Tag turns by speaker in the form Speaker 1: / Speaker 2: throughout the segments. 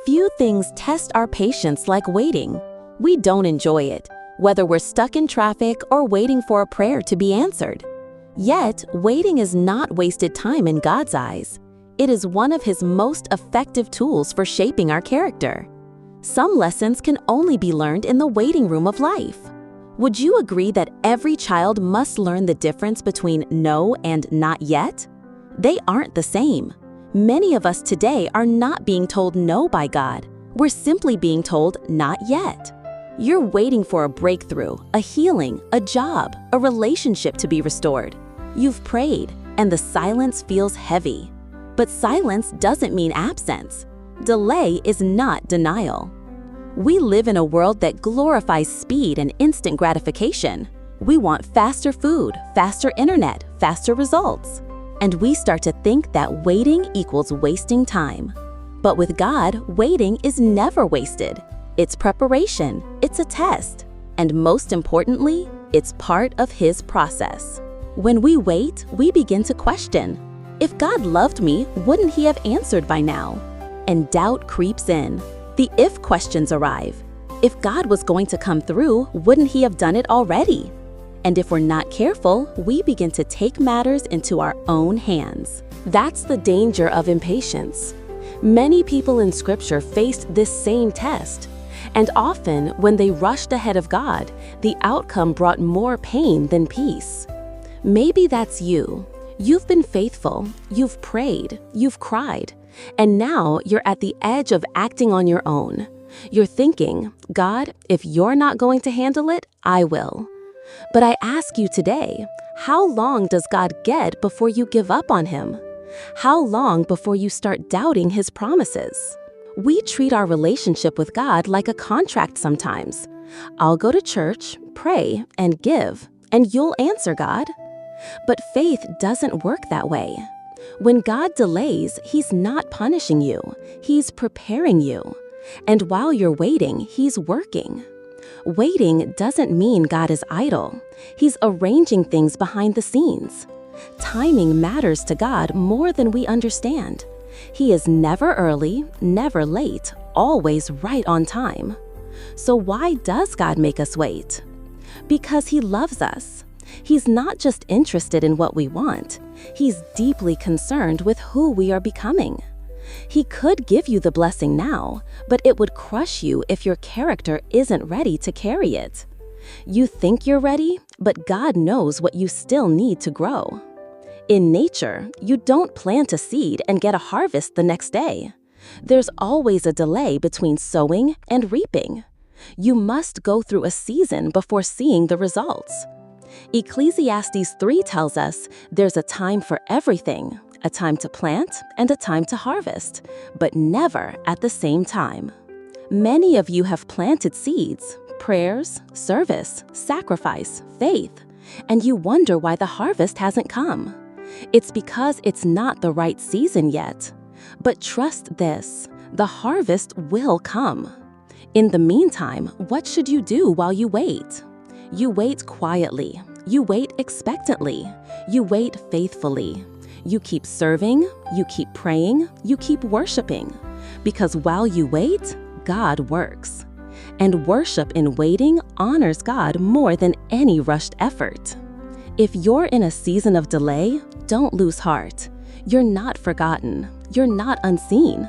Speaker 1: Few things test our patience like waiting. We don't enjoy it, whether we're stuck in traffic or waiting for a prayer to be answered. Yet, waiting is not wasted time in God's eyes. It is one of His most effective tools for shaping our character. Some lessons can only be learned in the waiting room of life. Would you agree that every child must learn the difference between no and not yet? They aren't the same. Many of us today are not being told no by God. We're simply being told not yet. You're waiting for a breakthrough, a healing, a job, a relationship to be restored. You've prayed, and the silence feels heavy. But silence doesn't mean absence. Delay is not denial. We live in a world that glorifies speed and instant gratification. We want faster food, faster internet, faster results. And we start to think that waiting equals wasting time. But with God, waiting is never wasted. It's preparation, it's a test, and most importantly, it's part of His process. When we wait, we begin to question, if God loved me, wouldn't He have answered by now? And doubt creeps in. The if questions arrive. If God was going to come through, wouldn't He have done it already? And if we're not careful, we begin to take matters into our own hands. That's the danger of impatience. Many people in Scripture faced this same test. And often, when they rushed ahead of God, the outcome brought more pain than peace. Maybe that's you. You've been faithful, you've prayed, you've cried, and now you're at the edge of acting on your own. You're thinking, God, if you're not going to handle it, I will. But I ask you today, how long does God get before you give up on Him? How long before you start doubting His promises? We treat our relationship with God like a contract sometimes. I'll go to church, pray, and give, and you'll answer, God. But faith doesn't work that way. When God delays, He's not punishing you. He's preparing you. And while you're waiting, He's working. Waiting doesn't mean God is idle. He's arranging things behind the scenes. Timing matters to God more than we understand. He is never early, never late, always right on time. So why does God make us wait? Because He loves us. He's not just interested in what we want. He's deeply concerned with who we are becoming. He could give you the blessing now, but it would crush you if your character isn't ready to carry it. You think you're ready, but God knows what you still need to grow. In nature, you don't plant a seed and get a harvest the next day. There's always a delay between sowing and reaping. You must go through a season before seeing the results. Ecclesiastes 3 tells us there's a time for everything, a time to plant and a time to harvest, but never at the same time. Many of you have planted seeds, prayers, service, sacrifice, faith, and you wonder why the harvest hasn't come. It's because it's not the right season yet. But trust this, the harvest will come. In the meantime, what should you do while you wait? You wait quietly. You wait expectantly. You wait faithfully. You keep serving, you keep praying, you keep worshiping. Because while you wait, God works. And worship in waiting honors God more than any rushed effort. If you're in a season of delay, don't lose heart. You're not forgotten. You're not unseen.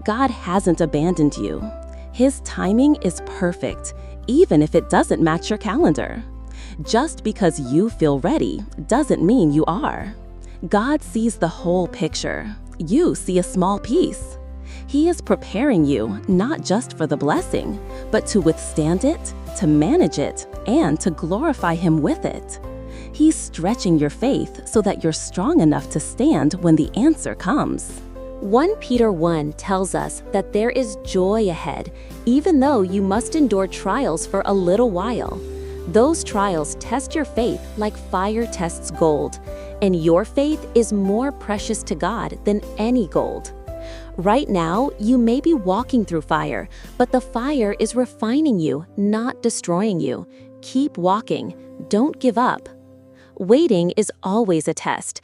Speaker 1: God hasn't abandoned you. His timing is perfect, even if it doesn't match your calendar. Just because you feel ready doesn't mean you are. God sees the whole picture. You see a small piece. He is preparing you not just for the blessing, but to withstand it, to manage it, and to glorify Him with it. He's stretching your faith so that you're strong enough to stand when the answer comes.
Speaker 2: 1 Peter 1 tells us that there is joy ahead, even though you must endure trials for a little while. Those trials test your faith like fire tests gold, and your faith is more precious to God than any gold. Right now, you may be walking through fire, but the fire is refining you, not destroying you. Keep walking. Don't give up. Waiting is always a test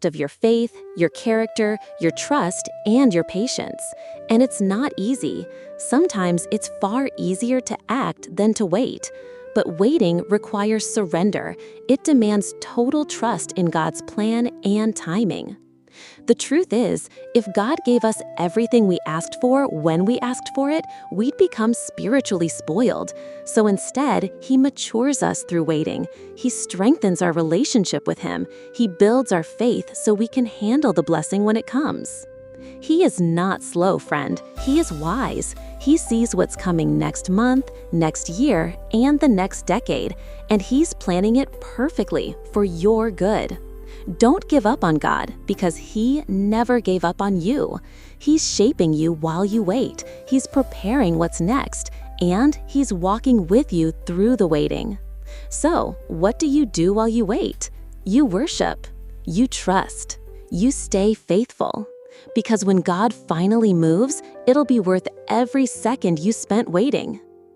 Speaker 2: of your faith, your character, your trust, and your patience. And it's not easy. Sometimes it's far easier to act than to wait. But waiting requires surrender. It demands total trust in God's plan and timing. The truth is, if God gave us everything we asked for when we asked for it, we'd become spiritually spoiled. So instead, He matures us through waiting. He strengthens our relationship with Him. He builds our faith so we can handle the blessing when it comes. He is not slow, friend. He is wise. He sees what's coming next month, next year, and the next decade, and He's planning it perfectly for your good. Don't give up on God because He never gave up on you. He's shaping you while you wait. He's preparing what's next, and He's walking with you through the waiting. So, what do you do while you wait? You worship. You trust. You stay faithful. Because when God finally moves, it'll be worth every second you spent waiting.